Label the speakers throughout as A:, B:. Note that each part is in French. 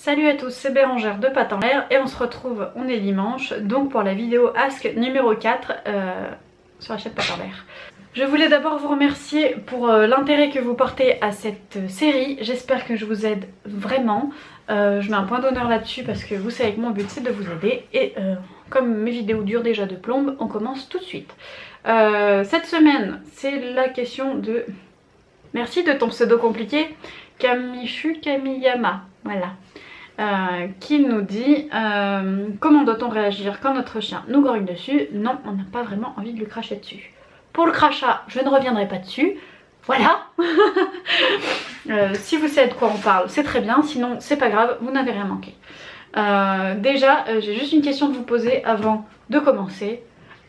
A: Salut à tous, c'est Bérangère de Pattes en l'air et on se retrouve, on est dimanche, donc pour la vidéo Ask numéro 4 sur la chaîne Pattes en l'air. Je voulais d'abord vous remercier pour l'intérêt que vous portez à cette série, j'espère que je vous aide vraiment. Je mets un point d'honneur là-dessus parce que vous savez que mon but c'est de vous aider et comme mes vidéos durent déjà de plombe, on commence tout de suite. Cette semaine, c'est la question de... Merci de ton pseudo compliqué, Kamishu Kamiyama, voilà. Qui nous dit comment doit-on réagir quand notre chien nous grogne dessus? Non, on n'a pas vraiment envie de lui cracher dessus. Pour le crachat, je ne reviendrai pas dessus. Voilà. Si vous savez de quoi on parle, c'est très bien. Sinon, c'est pas grave, vous n'avez rien manqué. Déjà, j'ai juste une question de vous poser avant de commencer.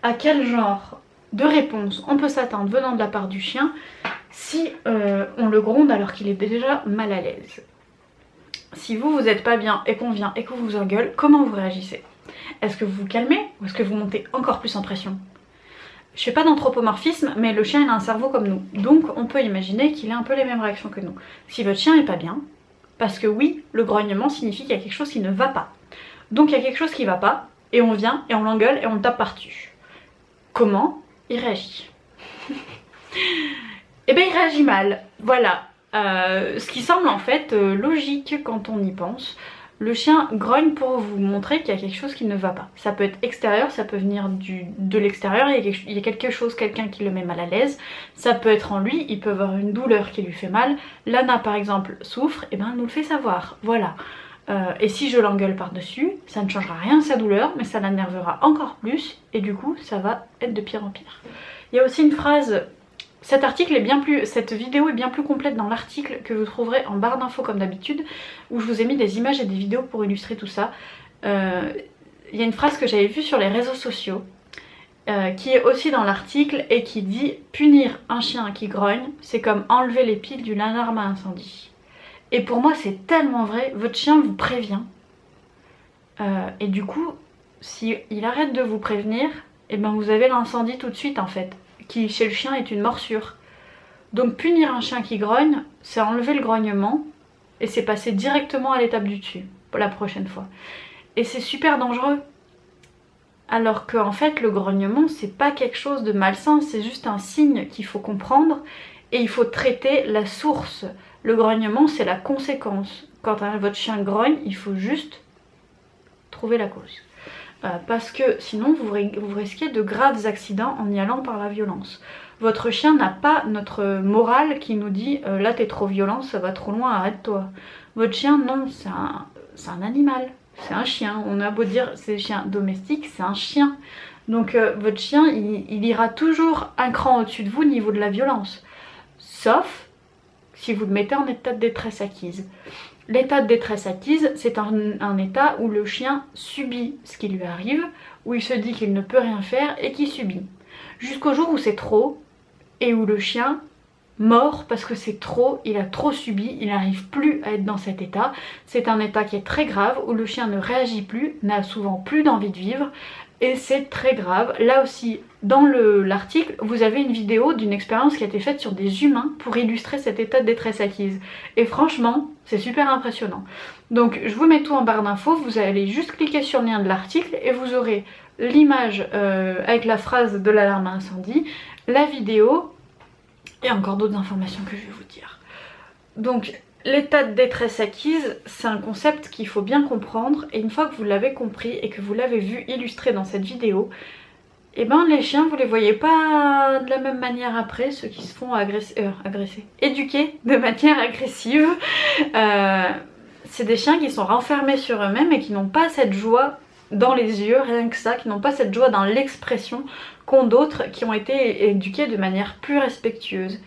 A: À quel genre de réponse on peut s'attendre venant de la part du chien si on le gronde alors qu'il est déjà mal à l'aise? Si vous n'êtes pas bien et qu'on vient et qu'on vous engueule, comment vous réagissez? Est-ce que vous vous calmez ou est-ce que vous montez encore plus en pression? Je fais pas d'anthropomorphisme, mais le chien il a un cerveau comme nous, donc on peut imaginer qu'il a un peu les mêmes réactions que nous. Si votre chien est pas bien, parce que oui, le grognement signifie qu'il y a quelque chose qui ne va pas. Donc il y a quelque chose qui va pas, et on vient, et on l'engueule, et on le tape par-dessus. Comment il réagit? Eh ben il réagit mal, voilà. Ce qui semble en fait logique quand on y pense. Le chien grogne pour vous montrer qu'il y a quelque chose qui ne va pas. Ça peut être extérieur, ça peut venir de l'extérieur, il y a quelque chose, quelqu'un qui le met mal à l'aise. Ça peut être en lui, il peut avoir une douleur qui lui fait mal. Lana par exemple souffre, et ben elle nous le fait savoir, voilà. Et si je l'engueule par-dessus, ça ne changera rien à sa douleur, mais ça l'énervera encore plus, et du coup ça va être de pire en pire. Il y a aussi une phrase... Cette vidéo est bien plus complète dans l'article que vous trouverez en barre d'infos comme d'habitude, où je vous ai mis des images et des vidéos pour illustrer tout ça. Il y a une phrase que j'avais vue sur les réseaux sociaux, qui est aussi dans l'article et qui dit « Punir un chien qui grogne, c'est comme enlever les piles d'une alarme à incendie ». Et pour moi c'est tellement vrai, votre chien vous prévient. Et du coup, si il arrête de vous prévenir, et ben vous avez l'incendie tout de suite en fait. Qui chez le chien est une morsure. Donc punir un chien qui grogne, c'est enlever le grognement et c'est passer directement à l'étape du dessus pour la prochaine fois. Et c'est super dangereux. Alors qu'en fait le grognement c'est pas quelque chose de malsain, c'est juste un signe qu'il faut comprendre et il faut traiter la source. Le grognement c'est la conséquence. Quand votre chien grogne, il faut juste trouver la cause. Parce que sinon vous risquez de graves accidents en y allant par la violence. Votre chien n'a pas notre morale qui nous dit là t'es trop violent, ça va trop loin, arrête-toi. Votre chien non, c'est un animal, c'est un chien. On a beau dire c'est un chien domestique, c'est un chien. Donc votre chien il ira toujours un cran au-dessus de vous au niveau de la violence. Sauf si vous le mettez en état de détresse acquise. L'état de détresse acquise, c'est un état où le chien subit ce qui lui arrive, où il se dit qu'il ne peut rien faire et qu'il subit. Jusqu'au jour où c'est trop, et où le chien mord parce que c'est trop, il a trop subi, il n'arrive plus à être dans cet état. C'est un état qui est très grave, où le chien ne réagit plus, n'a souvent plus d'envie de vivre, et c'est très grave. Là aussi, dans l'article, vous avez une vidéo d'une expérience qui a été faite sur des humains pour illustrer cet état de détresse acquise. Et franchement, c'est super impressionnant. Donc je vous mets tout en barre d'infos, vous allez juste cliquer sur le lien de l'article et vous aurez l'image avec la phrase de l'alarme à incendie, la vidéo et encore d'autres informations que je vais vous dire. Donc l'état de détresse acquise, c'est un concept qu'il faut bien comprendre et une fois que vous l'avez compris et que vous l'avez vu illustré dans cette vidéo, et ben les chiens vous les voyez pas de la même manière après, ceux qui se font éduquer de manière agressive. C'est des chiens qui sont renfermés sur eux-mêmes et qui n'ont pas cette joie dans les yeux, rien que ça, qui n'ont pas cette joie dans l'expression qu'ont d'autres qui ont été éduqués de manière plus respectueuse.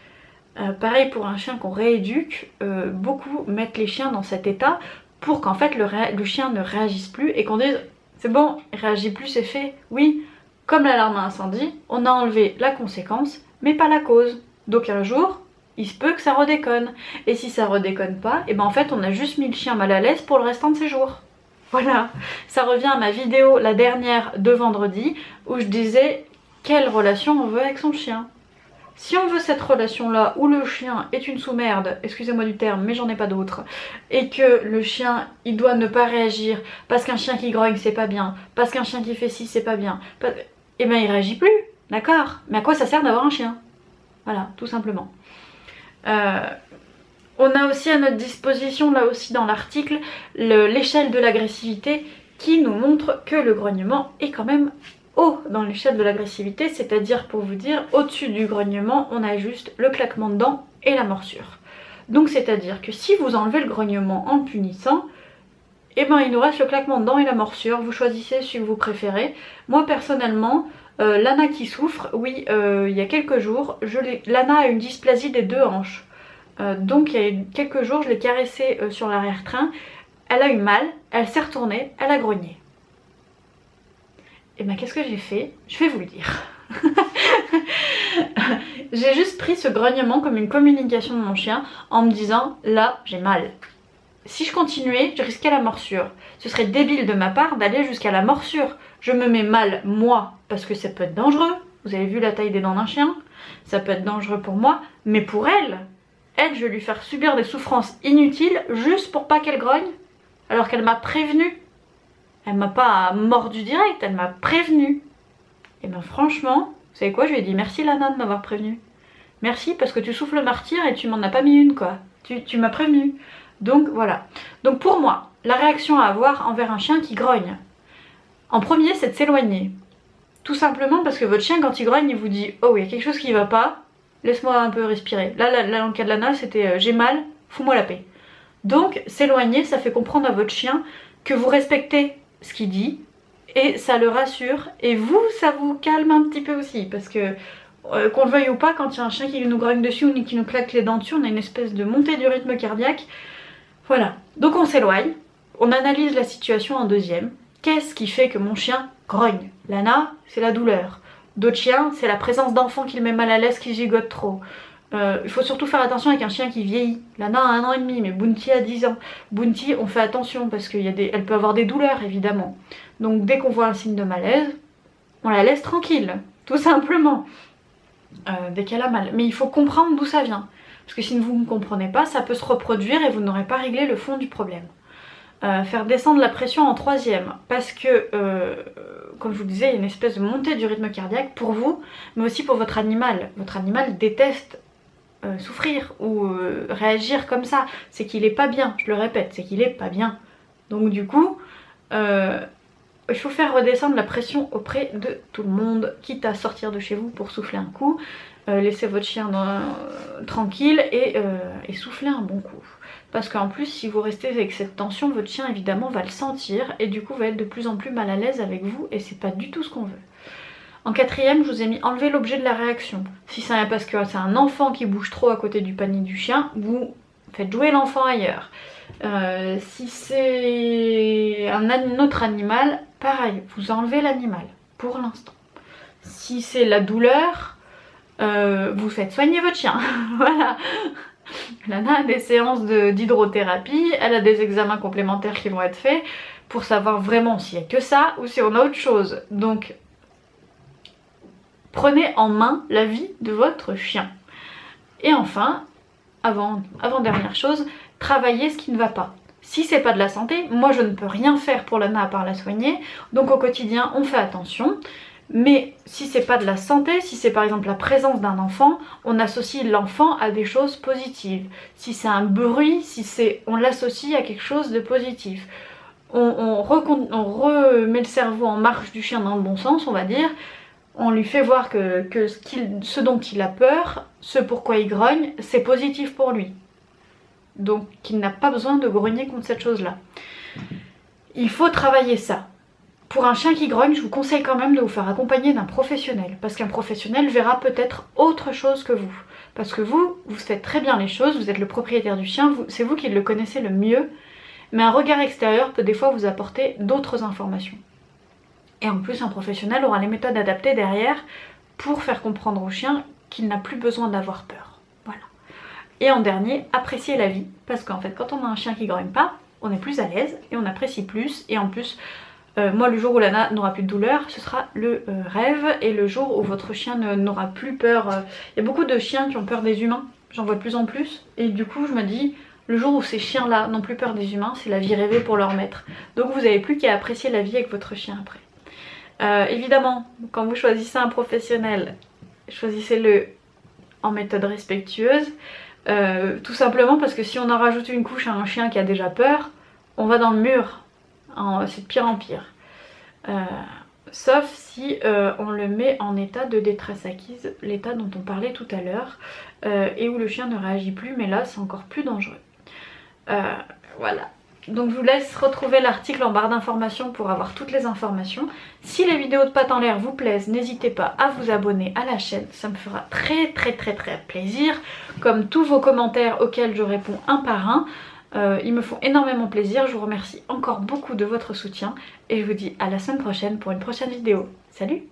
A: Pareil pour un chien qu'on rééduque, beaucoup mettent les chiens dans cet état pour qu'en fait le chien ne réagisse plus et qu'on dise c'est bon, il réagit plus, c'est fait, oui. Comme l'alarme à incendie, on a enlevé la conséquence, mais pas la cause. Donc un jour, il se peut que ça redéconne. Et si ça redéconne pas, et ben en fait on a juste mis le chien mal à l'aise pour le restant de ses jours. Voilà, ça revient à ma vidéo, la dernière de vendredi, où je disais quelle relation on veut avec son chien. Si on veut cette relation là où le chien est une sous-merde, excusez-moi du terme mais j'en ai pas d'autre, et que le chien il doit ne pas réagir parce qu'un chien qui grogne c'est pas bien, parce qu'un chien qui fait ci c'est pas bien, et ben il réagit plus, d'accord? Mais à quoi ça sert d'avoir un chien? Voilà, tout simplement. On a aussi à notre disposition, là aussi dans l'article, l'échelle de l'agressivité qui nous montre que le grognement est quand même haut dans l'échelle de l'agressivité, c'est-à-dire pour vous dire, au-dessus du grognement, on a juste le claquement de dents et la morsure. Donc c'est-à-dire que si vous enlevez le grognement en punissant, eh ben il nous reste le claquement de dents et la morsure, vous choisissez celui que vous préférez. Moi personnellement, Lana qui souffre, oui, il y a quelques jours, Lana a une dysplasie des 2 hanches. Donc il y a quelques jours, je l'ai caressée sur l'arrière-train, elle a eu mal, elle s'est retournée, elle a grogné. Et ben qu'est-ce que j'ai fait? Je vais vous le dire. J'ai juste pris ce grognement comme une communication de mon chien en me disant là j'ai mal. Si je continuais, je risquais la morsure. Ce serait débile de ma part d'aller jusqu'à la morsure. Je me mets mal moi parce que ça peut être dangereux. Vous avez vu la taille des dents d'un chien? Ça peut être dangereux pour moi, mais pour elle, je vais lui faire subir des souffrances inutiles juste pour pas qu'elle grogne alors qu'elle m'a prévenue. Elle m'a pas mordu direct, elle m'a prévenue. Et ben franchement, vous savez quoi, je lui ai dit merci Lana de m'avoir prévenue. Merci parce que tu souffles le martyr et tu m'en as pas mis une quoi. Tu m'as prévenue. Donc voilà. Donc pour moi, la réaction à avoir envers un chien qui grogne, en premier c'est de s'éloigner. Tout simplement parce que votre chien quand il grogne il vous dit oh il y a quelque chose qui va pas, laisse-moi un peu respirer. Là dans le cas de Lana c'était j'ai mal, fous-moi la paix. Donc s'éloigner ça fait comprendre à votre chien que vous respectez ce qu'il dit et ça le rassure et vous ça vous calme un petit peu aussi parce que qu'on le veuille ou pas, quand il y a un chien qui nous grogne dessus ou qui nous claque les dents dessus, on a une espèce de montée du rythme cardiaque. Voilà, donc on s'éloigne, on analyse la situation en deuxième. Qu'est-ce qui fait que mon chien grogne? Lana, c'est la douleur. D'autres chiens, c'est la présence d'enfants qui le met mal à l'aise, qui gigotent trop. Il faut surtout faire attention avec un chien qui vieillit. Lana a 1 an et demi, mais Bounty a 10 ans. Bounty, on fait attention parce qu'elle peut avoir des douleurs évidemment. Donc dès qu'on voit un signe de malaise, on la laisse tranquille, tout simplement. Dès qu'elle a mal. Mais il faut comprendre d'où ça vient. Parce que si vous ne comprenez pas, ça peut se reproduire et vous n'aurez pas réglé le fond du problème. Faire descendre la pression en troisième. Parce que, comme je vous le disais, il y a une espèce de montée du rythme cardiaque pour vous, mais aussi pour votre animal. Votre animal déteste souffrir ou réagir comme ça. C'est qu'il est pas bien, je le répète, c'est qu'il est pas bien. Donc du coup, il faut faire redescendre la pression auprès de tout le monde, quitte à sortir de chez vous pour souffler un coup, laisser votre chien tranquille et souffler un bon coup. Parce qu'en plus, si vous restez avec cette tension, votre chien évidemment va le sentir et du coup va être de plus en plus mal à l'aise avec vous et c'est pas du tout ce qu'on veut. En quatrième, je vous ai mis enlever l'objet de la réaction. Si c'est parce que c'est un enfant qui bouge trop à côté du panier du chien, vous faites jouer l'enfant ailleurs. Si c'est un autre animal, pareil, vous enlevez l'animal pour l'instant. Si c'est la douleur, vous faites soigner votre chien. Voilà. Lana a des séances d'hydrothérapie, elle a des examens complémentaires qui vont être faits pour savoir vraiment s'il n'y a que ça ou si on a autre chose. Donc, prenez en main la vie de votre chien. Et enfin, avant-dernière chose, travaillez ce qui ne va pas. Si c'est pas de la santé, moi je ne peux rien faire pour Lana à part la soigner, donc au quotidien on fait attention. Mais si c'est pas de la santé, si c'est par exemple la présence d'un enfant, on associe l'enfant à des choses positives. Si c'est un bruit, on l'associe à quelque chose de positif. On remet le cerveau en marche du chien dans le bon sens, on va dire. On lui fait voir que ce dont il a peur, ce pourquoi il grogne, c'est positif pour lui. Donc qu'il n'a pas besoin de grogner contre cette chose-là. Il faut travailler ça. Pour un chien qui grogne, je vous conseille quand même de vous faire accompagner d'un professionnel. Parce qu'un professionnel verra peut-être autre chose que vous. Parce que vous faites très bien les choses, vous êtes le propriétaire du chien, c'est vous qui le connaissez le mieux. Mais un regard extérieur peut des fois vous apporter d'autres informations. Et en plus, un professionnel aura les méthodes adaptées derrière pour faire comprendre au chien qu'il n'a plus besoin d'avoir peur. Voilà. Et en dernier, apprécier la vie. Parce qu'en fait, quand on a un chien qui grogne pas, on est plus à l'aise et on apprécie plus. Et en plus, Moi, le jour où Lana n'aura plus de douleur, ce sera le rêve, et le jour où votre chien n'aura plus peur. Il y a beaucoup de chiens qui ont peur des humains, j'en vois de plus en plus, et du coup je me dis, le jour où ces chiens-là n'ont plus peur des humains, c'est la vie rêvée pour leur maître. Donc vous n'avez plus qu'à apprécier la vie avec votre chien après. Évidemment, quand vous choisissez un professionnel, choisissez-le en méthode respectueuse, tout simplement parce que si on en rajoute une couche à un chien qui a déjà peur, on va dans le mur. C'est de pire en pire. Sauf si on le met en état de détresse acquise, l'état dont on parlait tout à l'heure, et où le chien ne réagit plus, mais là c'est encore plus dangereux. Voilà. Donc je vous laisse retrouver l'article en barre d'informations pour avoir toutes les informations. Si les vidéos de pattes en l'air vous plaisent, n'hésitez pas à vous abonner à la chaîne, ça me fera très plaisir. Comme tous vos commentaires auxquels je réponds un par un. Ils me font énormément plaisir, je vous remercie encore beaucoup de votre soutien et je vous dis à la semaine prochaine pour une prochaine vidéo. Salut!